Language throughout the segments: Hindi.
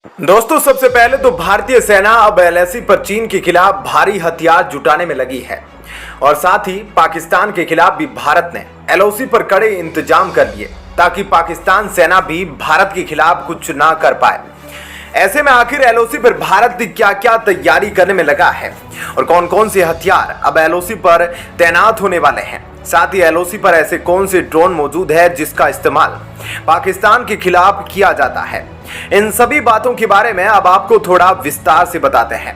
दोस्तों, सबसे पहले तो भारतीय सेना अब एलएसी पर चीन के खिलाफ भारी हथियार जुटाने में लगी है और साथ ही पाकिस्तान के खिलाफ भी भारत ने एलओसी पर कड़े इंतजाम कर लिए ताकि पाकिस्तान सेना भी भारत के खिलाफ कुछ ना कर पाए। ऐसे में आखिर एलओसी पर भारत क्या क्या तैयारी करने में लगा है और कौन कौन से हथियार अब एलओसी पर तैनात होने वाले हैं, साथ ही एलओसी पर ऐसे कौन से ड्रोन मौजूद है जिसका इस्तेमाल पाकिस्तान के खिलाफ किया जाता है, इन सभी बातों के बारे में अब आपको थोड़ा विस्तार से बताते हैं।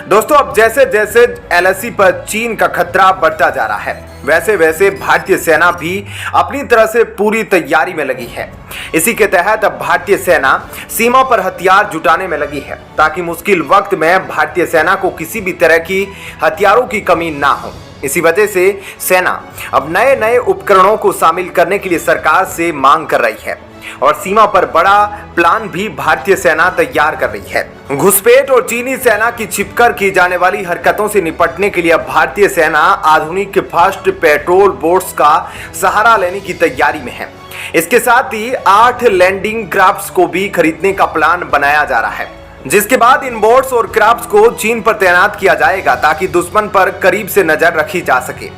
दोस्तों, अब जैसे जैसे एलएसी पर चीन का खतरा बढ़ता जा रहा है, वैसे वैसे भारतीय सेना भी अपनी तरह से पूरी तैयारी में लगी है। इसी के तहत अब भारतीय सेना सीमा पर हथियार जुटाने में लगी है ताकि मुश्किल वक्त में भारतीय सेना को किसी भी तरह की हथियारों की कमी ना हो। इसी वजह से सेना अब नए नए उपकरणों को शामिल करने के लिए सरकार से मांग कर रही है और सीमा पर बड़ा प्लान भी भारतीय सेना तैयार कर रही है। घुसपैठ और चीनी सेना की छिपकर की जाने वाली हरकतों से निपटने के लिए अब भारतीय सेना आधुनिक फास्ट पेट्रोल बोट्स का सहारा लेने की तैयारी में है। इसके साथ ही 8 लैंडिंग क्राफ्ट्स को भी खरीदने का प्लान बनाया जा रहा है, जिसके बाद इन बोट्स और क्राफ्ट्स को चीन पर तैनात किया जाएगा ताकि दुश्मन पर करीब से नजर रखी जा सके।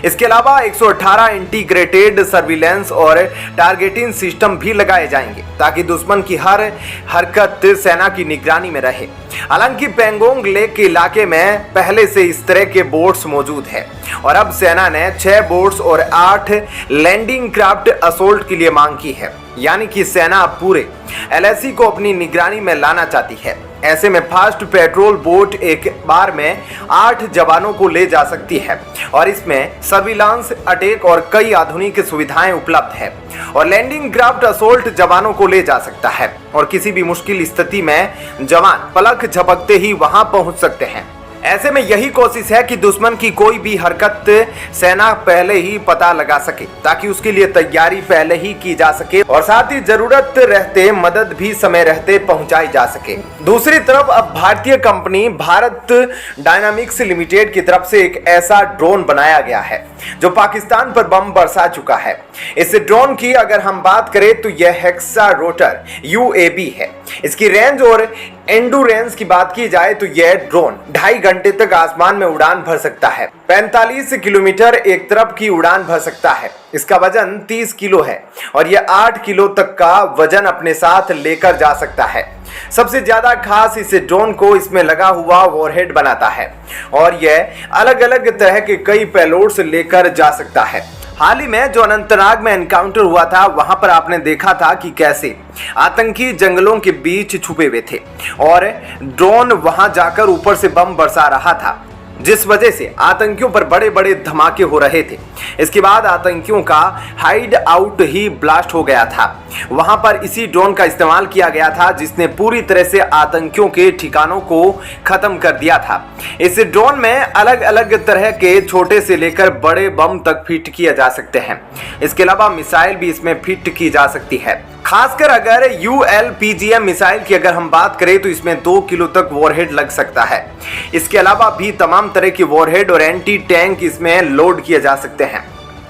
इसके अलावा 118 इंटीग्रेटेड सर्विलेंस और टारगेटिंग सिस्टम भी लगाए जाएंगे ताकि दुश्मन की हर हरकत सेना की निगरानी में रहे। हालांकि पेंगोंग लेक के इलाके में पहले से इस तरह के बोट्स मौजूद है और अब सेना ने 6 बोट्स और 8 लैंडिंग क्राफ्ट असोल्ट के लिए मांग की है, यानी कि सेना अब पूरे एलएसी को अपनी निगरानी में लाना चाहती है। ऐसे में फास्ट पेट्रोल बोट एक बार में 8 जवानों को ले जा सकती है और इसमें सर्विलांस, अटैक और कई आधुनिक सुविधाएं उपलब्ध है और लैंडिंग क्राफ्ट असोल्ट जवानों को ले जा सकता है और किसी भी मुश्किल स्थिति में जवान पलक झपकते ही वहां पहुंच सकते हैं। ऐसे में यही कोशिश है कि दुश्मन की कोई भी हरकत सेना पहले ही पता लगा सके ताकि उसके लिए तैयारी पहले ही की जा सके और साथ ही जरूरत रहते मदद भी समय रहते पहुंचाई जा सके। दूसरी तरफ अब भारतीय कंपनी भारत डायनामिक्स लिमिटेड की तरफ से एक ऐसा ड्रोन बनाया गया है जो पाकिस्तान पर बम बरसा चुका है। इस ड्रोन की अगर हम बात करें तो यह हेक्सा रोटर यूएवी है। इसकी रेंज और एंडुरेंस की बात की जाए तो यह ड्रोन 2.5 घंटे तक आसमान में उड़ान भर सकता है। 45 किलोमीटर एक तरफ की उड़ान भर सकता है। इसका वजन 30 किलो है और यह 8 किलो तक का वजन अपने साथ लेकर जा सकता है। सबसे ज्यादा खास इस ड्रोन को इसमें लगा हुआ वॉरहेड बनाता है और यह अलग अलग तरह के कई पेलोड्स लेकर जा सकता है। हाल ही में जो अनंतनाग में एनकाउंटर हुआ था, वहां पर आपने देखा था कि कैसे आतंकी जंगलों के बीच छुपे हुए थे और ड्रोन वहां जाकर ऊपर से बम बरसा रहा था, जिस वजह से आतंकियों पर बड़े बड़े धमाके हो रहे थे। इसके बाद आतंकियों का हाइड आउट ही ब्लास्ट हो गया था। वहां पर इसी ड्रोन का इस्तेमाल किया गया था जिसने पूरी तरह से आतंकियों के ठिकानों को खत्म कर दिया था। इस ड्रोन में अलग अलग तरह के छोटे से लेकर बड़े बम तक फिट किए जा सकते हैं। इसके अलावा मिसाइल भी इसमें फिट की जा सकती है। खासकर अगर ULPGM मिसाइल की अगर हम बात करें तो इसमें 2 किलो तक वॉरहेड लग सकता है। इसके अलावा भी तमाम तरह की वॉरहेड और एंटी टैंक इसमें लोड किए जा सकते हैं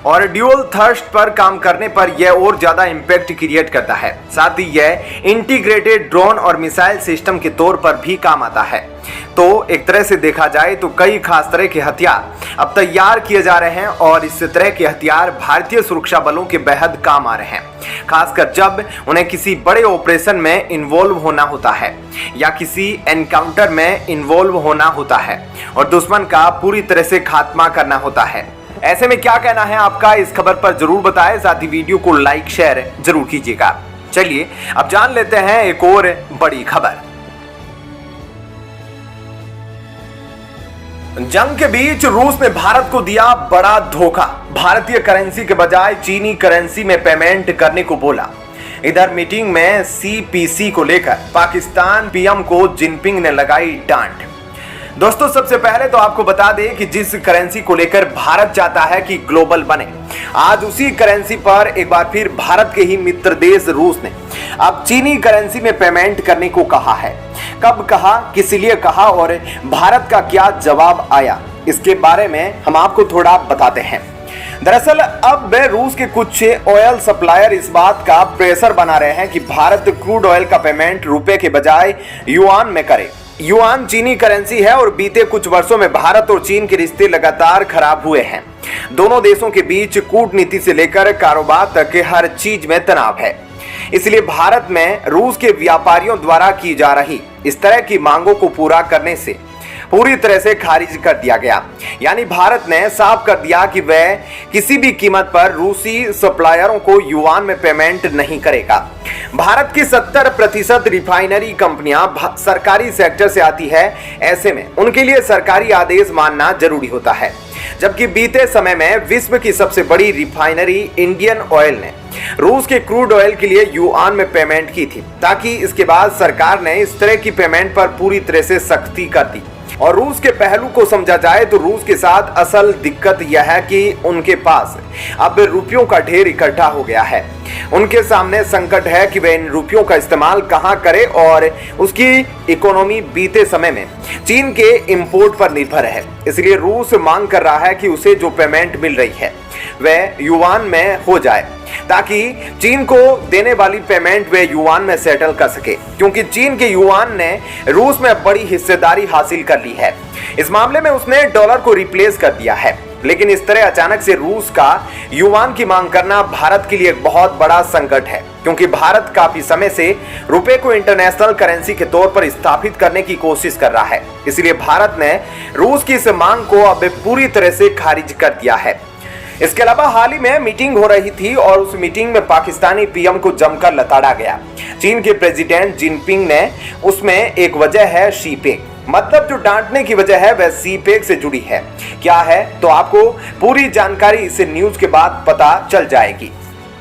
और ड्यूल थ्रस्ट पर काम करने पर यह और ज्यादा इंपैक्ट क्रिएट करता है। साथ ही यह इंटीग्रेटेड ड्रोन और मिसाइल सिस्टम के तौर पर भी काम आता है। तो एक तरह से देखा जाए तो कई खास तरह के हथियार अब तैयार किए जा रहे हैं और इस तरह के हथियार भारतीय सुरक्षा बलों के बेहद काम आ रहे हैं, खासकर जब उन्हें किसी बड़े ऑपरेशन में इन्वॉल्व होना होता है या किसी एनकाउंटर में इन्वॉल्व होना होता है और दुश्मन का पूरी तरह से खात्मा करना होता है। ऐसे में क्या कहना है आपका, इस खबर पर जरूर बताएं, साथ ही वीडियो को लाइक शेयर जरूर कीजिएगा। चलिए अब जान लेते हैं एक और बड़ी खबर। जंग के बीच रूस ने भारत को दिया बड़ा धोखा, भारतीय करेंसी के बजाय चीनी करेंसी में पेमेंट करने को बोला। इधर मीटिंग में CPC को लेकर पाकिस्तान PM को जिनपिंग ने लगाई डांट। दोस्तों, सबसे पहले तो आपको बता दें कि जिस करेंसी को लेकर भारत चाहता है कि ग्लोबल बने, आज उसी करेंसी पर एक बार फिर भारत के ही मित्र देश रूस ने अब चीनी करेंसी में पेमेंट करने को कहा है। कब कहा, किस लिए कहा और भारत का क्या जवाब आया, इसके बारे में हम आपको थोड़ा बताते हैं। दरअसल अब रूस के कुछ ऑयल सप्लायर इस बात का प्रेशर बना रहे हैं कि भारत क्रूड ऑयल का पेमेंट रुपए के बजाय युआन में करे। युआन चीनी करेंसी है और बीते कुछ वर्षों में भारत और चीन के रिश्ते लगातार खराब हुए हैं। दोनों देशों के बीच कूटनीति से लेकर कारोबार तक के हर चीज में तनाव है। इसलिए भारत में रूस के व्यापारियों द्वारा की जा रही इस तरह की मांगों को पूरा करने से पूरी तरह से खारिज कर दिया गया। यानी भारत ने साफ कर दिया कि वह किसी भी कीमत पर रूसी सप्लायरों को युआन में पेमेंट नहीं करेगा। भारत की 70% रिफाइनरी कंपनियां सरकारी सेक्टर से आती है। ऐसे में उनके लिए सरकारी आदेश मानना जरूरी होता है। जबकि बीते समय में विश्व की सबसे बड़ी रिफाइनरी इंडियन ऑयल ने रूस के क्रूड ऑयल के लिए युआन में पेमेंट की थी, ताकि इसके बाद सरकार ने इस तरह की पेमेंट पर पूरी तरह से सख्ती कर दी। और रूस के पहलू को समझा जाए तो रूस के साथ असल दिक्कत यह है कि उनके पास अब रुपयों का ढेर इकट्ठा हो गया है। उनके सामने संकट है कि वे इन रुपयों का इस्तेमाल कहां करें और उसकी इकोनॉमी बीते समय में चीन के इंपोर्ट पर निर्भर है। इसलिए रूस मांग कर रहा है कि उसे जो पेमेंट मिल रही है वह युआन में हो जाए, ताकि चीन को देने वाली पेमेंट वे युआन में सेटल कर सके, क्योंकि चीन के युआन ने रूस में बड़ी हिस्सेदारी हासिल कर ली है। इस मामले में उसने डॉलर को रिप्लेस कर दिया है। लेकिन इस तरह अचानक से रूस का युआन की मांग करना भारत के लिए एक बहुत बड़ा संकट है, क्योंकि भारत काफी समय से रुपए को इंटरनेशनल करेंसी के तौर पर स्थापित करने की कोशिश कर रहा है। इसलिए भारत ने रूस की इस मांग को अब पूरी तरह से खारिज कर दिया है। इसके अलावा हाल ही में मीटिंग हो रही थी और उस मीटिंग में पाकिस्तानी पीएम को जमकर लताड़ा गया। चीन के प्रेसिडेंट जिनपिंग ने उसमें एक वजह है शीपेग, मतलब जो डांटने की वजह है वह शीपेग से जुड़ी है। क्या है तो आपको पूरी जानकारी इस न्यूज के बाद पता चल जाएगी।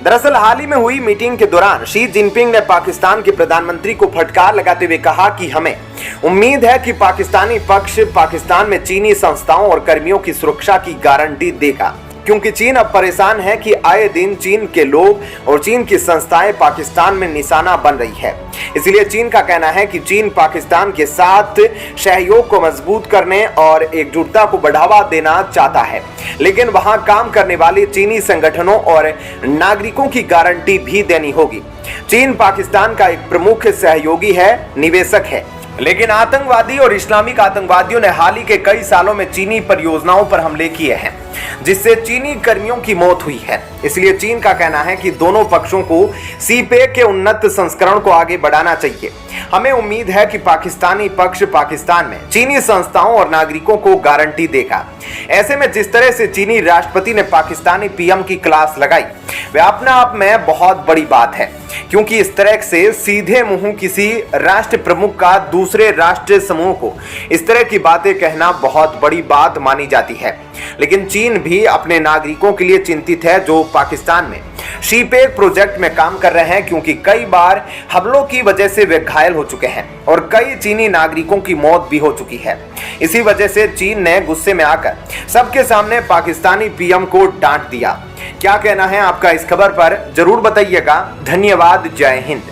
दरअसल हाल ही में हुई मीटिंग के दौरान शी जिनपिंग ने पाकिस्तान के प्रधानमंत्री को फटकार लगाते हुए कहा कि हमें उम्मीद है कि पाकिस्तानी पक्ष पाकिस्तान में चीनी संस्थाओं और कर्मियों की सुरक्षा की गारंटी देगा, क्योंकि चीन अब परेशान है कि आए दिन चीन के लोग और चीन की संस्थाएं पाकिस्तान में निशाना बन रही है। इसलिए चीन का कहना है कि चीन पाकिस्तान के साथ सहयोग को मजबूत करने और एकजुटता को बढ़ावा देना चाहता है, लेकिन वहां काम करने वाले चीनी संगठनों और नागरिकों की गारंटी भी देनी होगी। चीन पाकिस्तान का एक प्रमुख सहयोगी है, निवेशक है, लेकिन आतंकवादी और इस्लामिक आतंकवादियों ने हाल ही के कई सालों में चीनी परियोजनाओं पर हमले किए हैं, जिससे चीनी कर्मियों की मौत हुई है। इसलिए चीन का कहना है कि दोनों पक्षों को सीपेक के उन्नत संस्करण को आगे बढ़ाना चाहिए। हमें उम्मीद है कि पाकिस्तानी पक्ष पाकिस्तान में चीनी संस्थाओं और नागरिकों को गारंटी देगा। ऐसे में जिस तरह से चीनी राष्ट्रपति ने पाकिस्तानी पीएम की क्लास लगाई वह अपने आप में बहुत बड़ी बात है, क्योंकि इस तरह से सीधे मुंह किसी राष्ट्र प्रमुख का दूसरे राष्ट्र समूह को इस तरह की बातें कहना बहुत बड़ी बात मानी जाती है। लेकिन चीन भी अपने नागरिकों के लिए चिंतित है जो पाकिस्तान में शीपेक प्रोजेक्ट में काम कर रहे हैं, क्योंकि कई बार हमलों की वजह से वे घायल हो चुके हैं और कई चीनी नागरिकों की मौत भी हो चुकी है। इसी वजह से चीन ने गुस्से में आकर सबके सामने पाकिस्तानी पीएम को डांट दिया। क्या कहना है आपका इस खबर पर जरूर बताइएगा। धन्यवाद। जय हिंद।